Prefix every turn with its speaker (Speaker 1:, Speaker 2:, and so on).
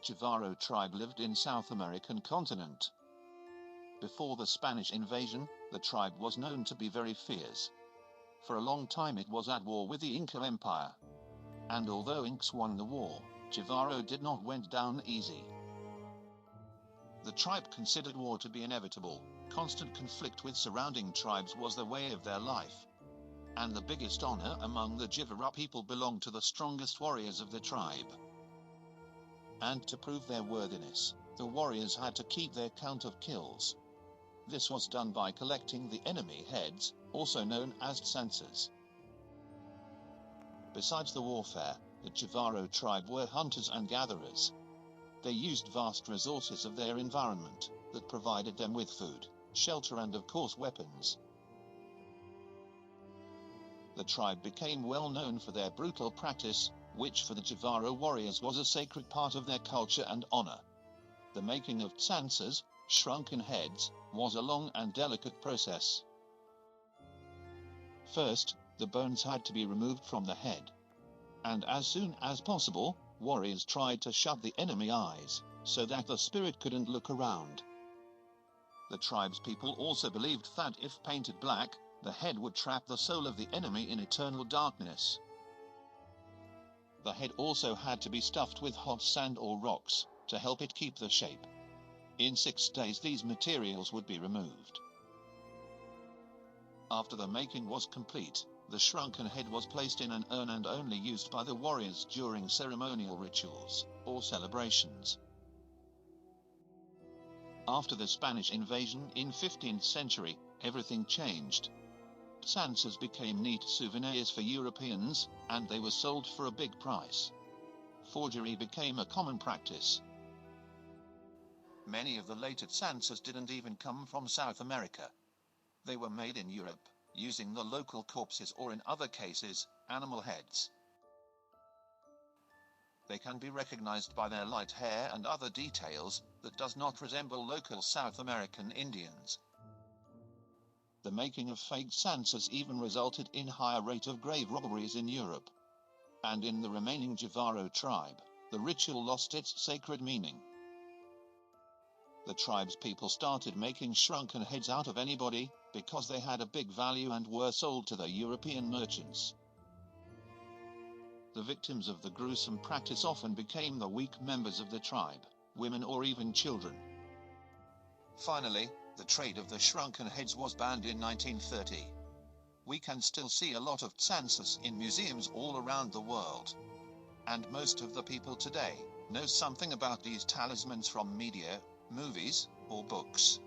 Speaker 1: Jivaro tribe lived in South American continent. Before the Spanish invasion, the tribe was known to be very fierce. For a long time it was at war with the Inca Empire. And although Incas won the war, Jivaro did not went down easy. The tribe considered war to be inevitable. Constant conflict with surrounding tribes was the way of their life. And the biggest honor among the Jivaro people belonged to the strongest warriors of the tribe. And to prove their worthiness, the warriors had to keep their count of kills. This was done by collecting the enemy heads, also known as Tsantsas. Besides the warfare, the Jivaro tribe were hunters and gatherers. They used vast resources of their environment that provided them with food, shelter and of course weapons. The tribe became well known for their brutal practice, which for the Jivaro warriors was a sacred part of their culture and honor. The making of Tsantsas, shrunken heads, was a long and delicate process. First, the bones had to be removed from the head. And as soon as possible, warriors tried to shut the enemy eyes, so that the spirit couldn't look around. The tribe's people also believed that if painted black, the head would trap the soul of the enemy in eternal darkness. The head also had to be stuffed with hot sand or rocks, to help it keep the shape. In 6 days these materials would be removed. After the making was complete, the shrunken head was placed in an urn and only used by the warriors during ceremonial rituals, or celebrations. After the Spanish invasion in 15th century, everything changed. Tsantsas became neat souvenirs for Europeans, and they were sold for a big price. Forgery became a common practice. Many of the later Tsantsas didn't even come from South America. They were made in Europe, using the local corpses or in other cases, animal heads. They can be recognized by their light hair and other details that does not resemble local South American Indians. The making of fake Tsantsas even resulted in higher rate of grave robberies in Europe. And in the remaining Jivaro tribe, the ritual lost its sacred meaning. The tribe's people started making shrunken heads out of anybody, because they had a big value and were sold to the European merchants. The victims of the gruesome practice often became the weak members of the tribe, women or even children. Finally, the trade of the shrunken heads was banned in 1930. We can still see a lot of Tsantsas in museums all around the world. And most of the people today know something about these talismans from media, movies, or books.